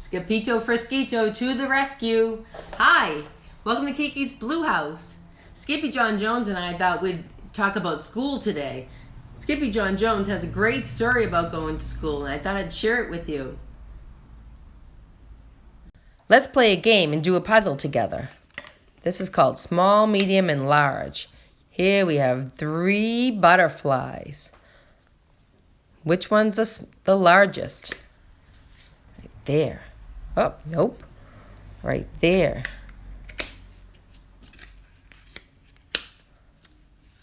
Skippyjon Frisquito to the rescue. Hi, welcome to Kiki's Blue House. Skippyjon Jones and I thought we'd talk about school today. Skippyjon Jones has a great story about going to school and I thought I'd share it with you. Let's play a game and do a puzzle together. This is called small, medium, and large. Here we have 3 butterflies. Which one's the largest? Right there. Oh, nope. Right there.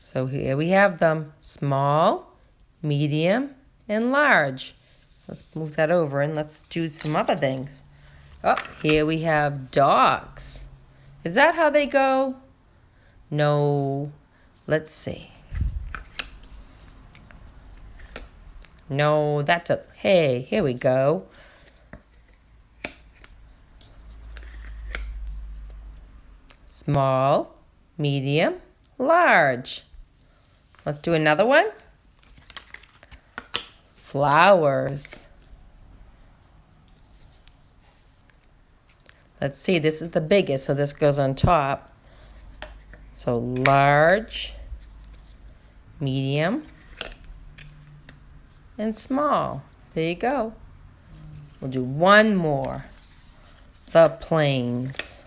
So here we have them. Small, medium, and large. Let's move that over and let's do some other things. Oh, here we have dogs. Is that how they go? No. Let's see. No, that's a... Hey, here we go. Small, medium, large. Let's do another one. Flowers. Let's see, this is the biggest, so this goes on top. So large, medium, and small. There you go. We'll do one more. The planes.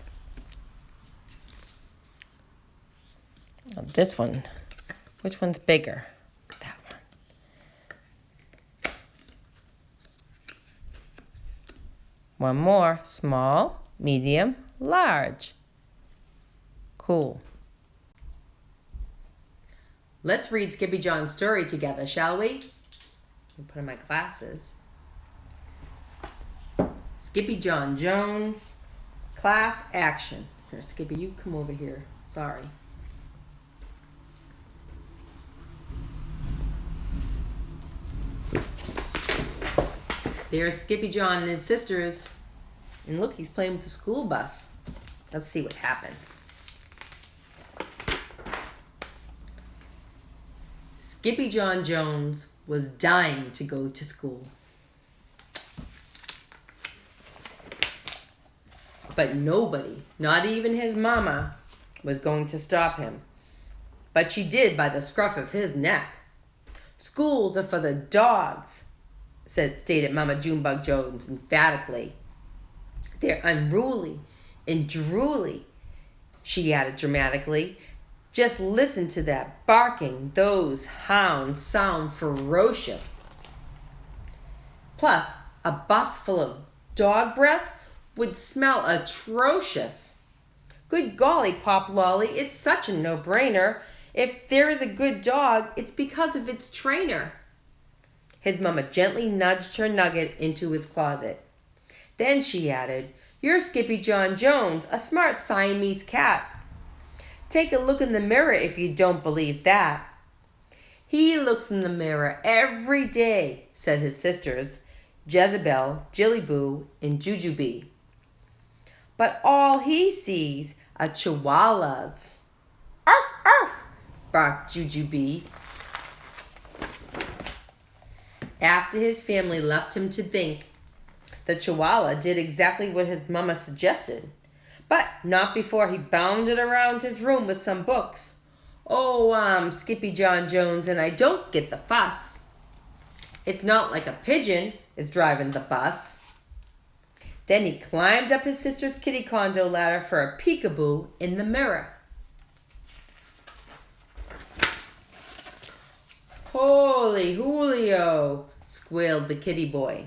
Now this one. Which one's bigger? That one. One more. Small, medium, large. Cool. Let's read Skippyjon's story together, shall we? I'll put on my glasses. Skippyjon Jones, class action. Here, Skippy, you come over here. Sorry. There's Skippyjon and his sisters. And look, he's playing with the school bus. Let's see what happens. Skippyjon Jones was dying to go to school. But nobody, not even his mama, was going to stop him. But she did by the scruff of his neck. Schools are for the dogs, stated Mama Junebug Jones emphatically. They're unruly and drooly, she added dramatically. Just listen to that barking. Those hounds sound ferocious. Plus, a bus full of dog breath would smell atrocious. Good golly, Pop Lolly, it's such a no-brainer. If there is a good dog, it's because of its trainer. His mama gently nudged her nugget into his closet. Then she added, "You're Skippyjon Jones, a smart Siamese cat. Take a look in the mirror if you don't believe that." "He looks in the mirror every day," said his sisters, Jezebel, Jillyboo, and Jujubee. "But all he sees are chihuahuas." "Arf, arf," barked Jujubee. After his family left him to think, the chihuahua did exactly what his mama suggested. But not before he bounded around his room with some books. "Oh, I'm Skippyjon Jones and I don't get the fuss. It's not like a pigeon is driving the bus." Then he climbed up his sister's kitty condo ladder for a peekaboo in the mirror. "Holy Julio," squealed the kitty boy.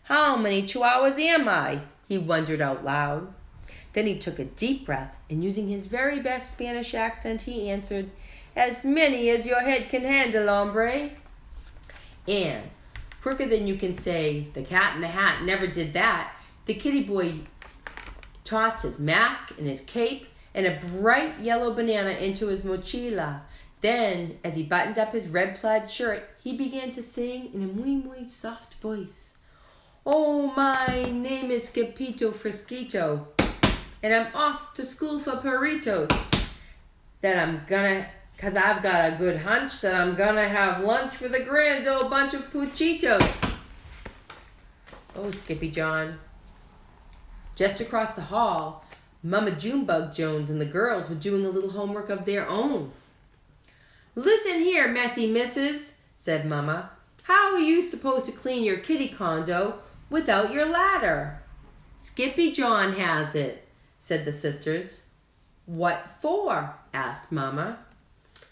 "How many chihuahuas am I?" he wondered out loud. Then he took a deep breath, and using his very best Spanish accent, he answered, "As many as your head can handle, hombre." And, quicker than you can say, "The Cat in the Hat never did that," the kitty boy tossed his mask and his cape and a bright yellow banana into his mochila. Then, as he buttoned up his red plaid shirt, he began to sing in a muy soft voice. "Oh, my name is Skippyjon Frisquito, and I'm off to school for burritos. Cause I've got a good hunch that I'm gonna have lunch with a grand old bunch of puchitos." "Oh, Skippyjon, Just across the hall, Mama Junebug Jones and the girls were doing a little homework of their own. "Listen here, messy missus," said Mama. "How are you supposed to clean your kitty condo without your ladder?" "Skippyjon has it," said the sisters. "What for?" asked Mama.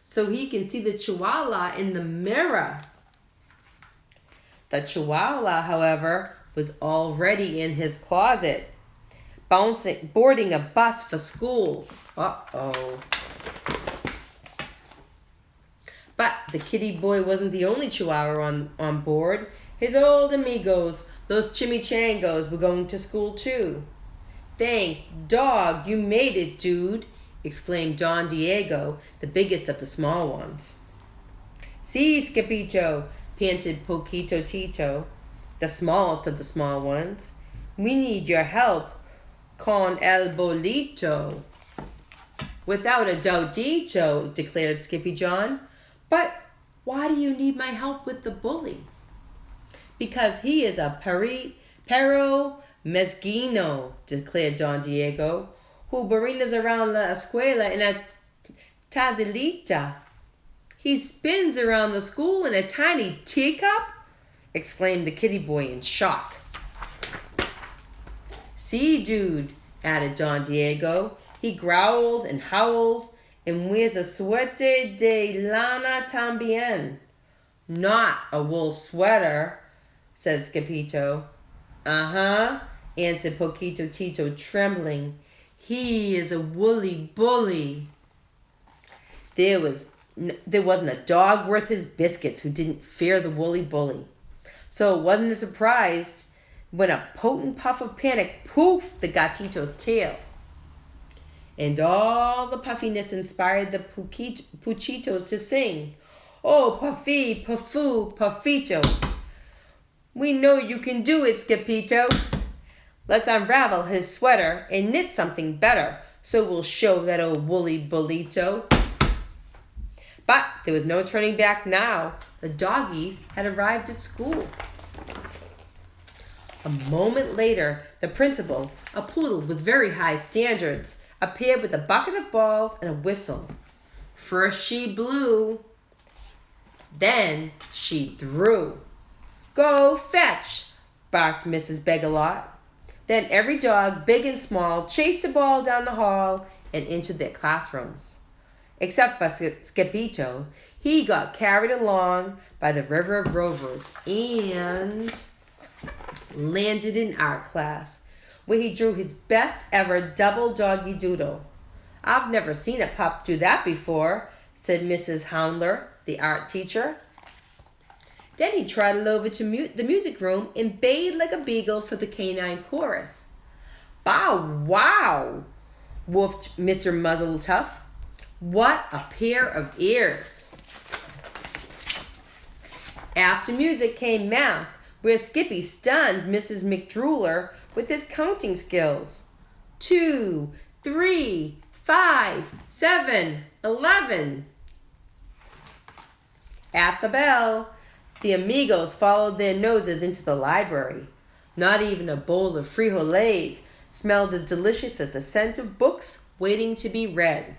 "So he can see the Chihuahua in the mirror." The Chihuahua, however, was already in his closet, boarding a bus for school. Uh-oh. But the kitty boy wasn't the only Chihuahua on board. His old amigos, those chimichangos, were going to school too. "Thank dog, you made it, dude," exclaimed Don Diego, the biggest of the small ones. "Si, Skippyjo," panted Poquito Tito, the smallest of the small ones. "We need your help con el bolito." "Without a doubtito," declared Skippyjon. "But why do you need my help with the bully?" "Because he is a perro mezquino," declared Don Diego, "who barinas around la escuela in a tazilita." "He spins around the school in a tiny teacup?" exclaimed the kitty boy in shock. "See, dude," added Don Diego, "he growls and howls and wears a suerte de lana tambien." "Not a wool sweater," said Skippito. "Uh-huh," answered Poquito Tito, trembling. "He is a woolly bully." There wasn't a dog worth his biscuits who didn't fear the woolly bully. So it wasn't a surprise when a potent puff of panic poofed the gatito's tail. And all the puffiness inspired the puchitos to sing, "Oh, Puffy, Puffu, Puffito. We know you can do it, Skippito. Let's unravel his sweater and knit something better, so we'll show that old woolly bullito." But there was no turning back now. The doggies had arrived at school. A moment later, the principal, a poodle with very high standards, appeared with a bucket of balls and a whistle. First she blew, then she threw. "Go fetch," barked Mrs. Begalot. Then every dog, big and small, chased a ball down the hall and into their classrooms. Except for Skippito, he got carried along by the river of rovers and landed in art class, where he drew his best ever double doggy doodle. "I've never seen a pup do that before," said Mrs. Houndler, the art teacher. Then he trotted over to the music room and bayed like a beagle for the canine chorus. "Bow wow," woofed Mr. Muzzletuff. "What a pair of ears." After music came math, where Skippy stunned Mrs. McDrueller with his counting skills. 2, 3, 5, 7, 11. At the bell, the amigos followed their noses into the library. Not even a bowl of frijoles smelled as delicious as the scent of books waiting to be read.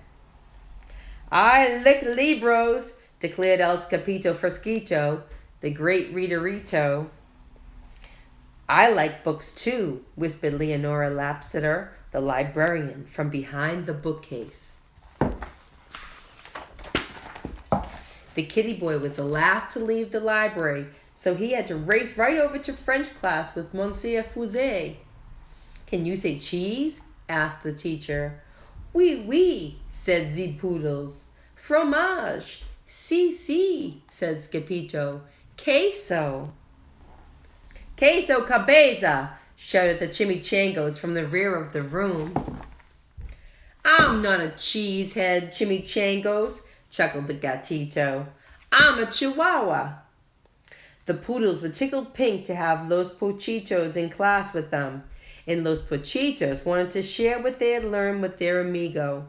"I lick libros," declared El Capito Fresquito, the great readerito. "I like books too," whispered Leonora Lapsitter, the librarian, from behind the bookcase. The kitty boy was the last to leave the library, so he had to race right over to French class with Monsieur Fusé. "Can you say cheese?" asked the teacher. "Oui, oui," said the poodles. "Fromage." "Si, si," said Skippito. "Queso." "Queso cabeza," shouted the chimichangos from the rear of the room. "I'm not a cheesehead, chimichangos," chuckled the gatito. "I'm a chihuahua." The poodles were tickled pink to have Los Pochitos in class with them, and Los Pochitos wanted to share what they had learned with their amigo.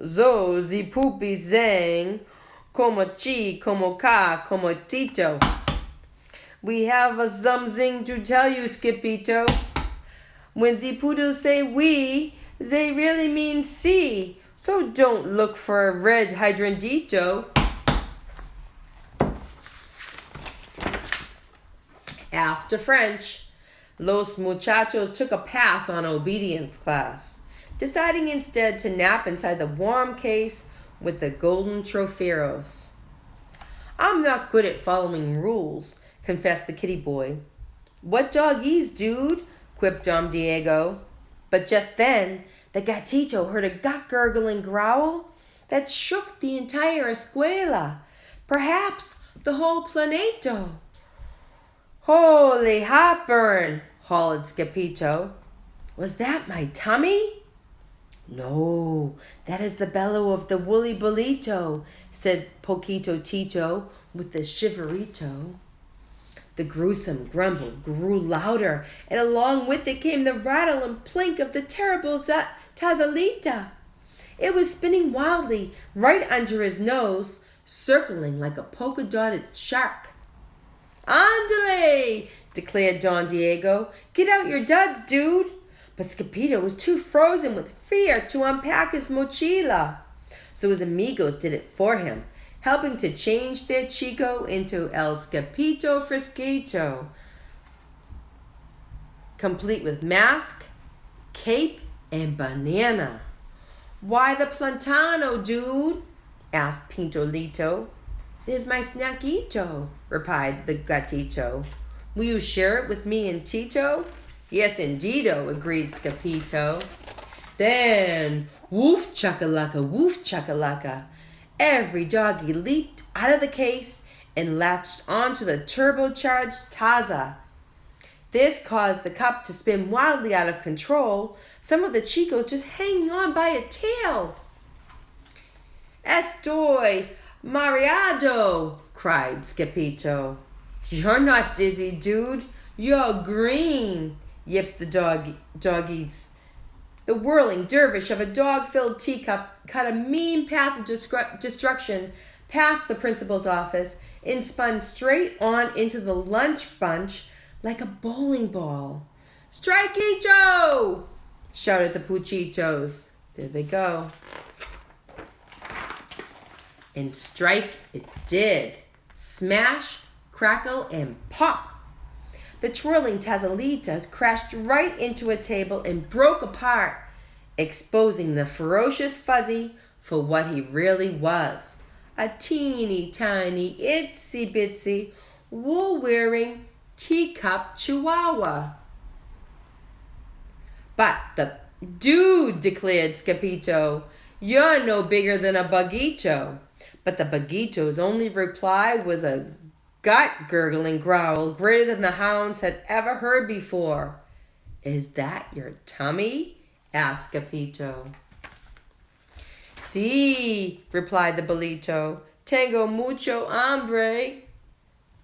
"Zo, the poopy zang, como chi, como ka, como tito. We have a something to tell you, Skippito. When the poodles say we, they really mean see. So don't look for a red hydrantito. After French, Los Muchachos took a pass on obedience class, deciding instead to nap inside the warm case with the golden troferos. I'm not good at following rules, confessed the kitty boy. What doggies, dude? Quipped Don Diego. But just then, the gatito heard a gut-gurgling growl that shook the entire escuela, perhaps the whole planeto. Holy heartburn, hollered Skippyjo. Was that my tummy? No, that is the bellow of the woolly bolito, said Poquito Tito with the shiverito. The gruesome grumble grew louder, and along with it came the rattle and plink of the terrible Tazalita. It was spinning wildly right under his nose, circling like a polka-dotted shark. Andale, declared Don Diego. Get out your duds, dude. But Skippyjo was too frozen with fear to unpack his mochila. So his amigos did it for him, helping to change their chico into El Skippyjo Fresquito, complete with mask, cape, and banana. Why the plantano, dude? Asked Pintolito. There's my snackito, replied the gatito. Will you share it with me and Tito? Yes, indeedo, agreed Skippyjo. Then, woof chakalaka. Every doggy leaped out of the case and latched onto the turbocharged Taza. This caused the cup to spin wildly out of control, some of the chicos just hanging on by a tail. Estoy mareado, cried Skippyjo. You're not dizzy, dude. You're green, yipped the doggies. The whirling dervish of a dog-filled teacup cut a mean path of destruction past the principal's office and spun straight on into the lunch bunch like a bowling ball. Strikeicho! Shouted the Puchitos. There they go. And strike it did. Smash, crackle, and pop. The twirling Tazalita crashed right into a table and broke apart, exposing the ferocious Fuzzy for what he really was. A teeny tiny, itsy bitsy, wool-wearing teacup chihuahua. But the dude, declared Skippyjo, you're no bigger than a bugito. But the bugito's only reply was a gut-gurgling growl greater than the hounds had ever heard before. Is that your tummy? Asked Skippyjo. Sí, replied the bolito. Tengo mucho hambre.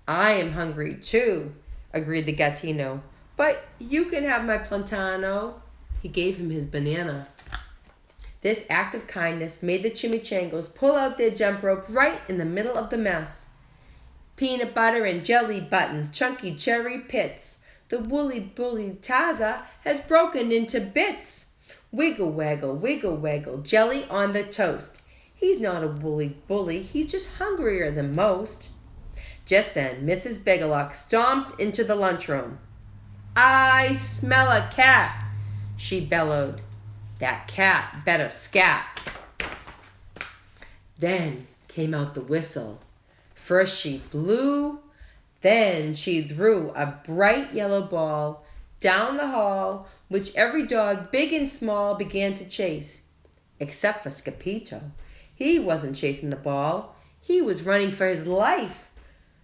I am hungry too, agreed the gatino. But you can have my plantano. He gave him his banana. This act of kindness made the chimichangos pull out their jump rope right in the middle of the mess. Peanut butter and jelly buttons, chunky cherry pits. The woolly bully Taza has broken into bits. Wiggle waggle, jelly on the toast. He's not a woolly bully, he's just hungrier than most. Just then, Mrs. Begalock stomped into the lunchroom. I smell a cat, she bellowed. That cat better scat. Then came out the whistle. First she blew, then she threw a bright yellow ball down the hall, which every dog, big and small, began to chase. Except for Skippyjo. He wasn't chasing the ball. He was running for his life.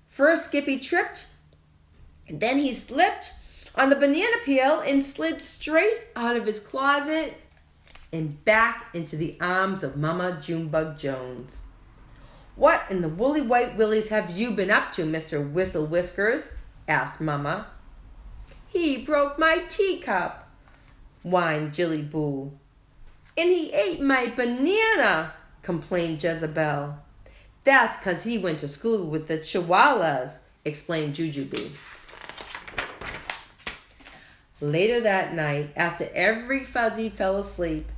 First Skippy tripped, and then he slipped on the banana peel and slid straight out of his closet and back into the arms of Mama Junebug Jones. What in the woolly white willies have you been up to, Mr. Whistle Whiskers? Asked Mama. He broke my teacup, whined Jilly Boo. And he ate my banana, complained Jezebel. That's 'cause he went to school with the Chihuahuas, explained Jujubee. Later that night, after every fuzzy fell asleep,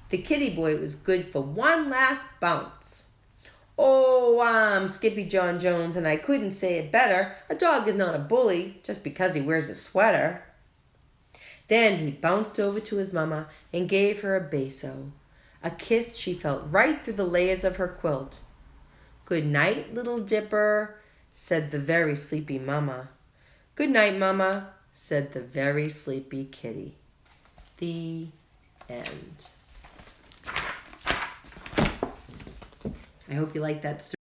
the kitty boy was good for one last bounce. Oh, I'm Skippyjon Jones, and I couldn't say it better. A dog is not a bully just because he wears a sweater. Then he bounced over to his mama and gave her a beso, a kiss she felt right through the layers of her quilt. "Good night, little dipper," said the very sleepy mama. "Good night, mama," said the very sleepy kitty. The end. I hope you liked that story.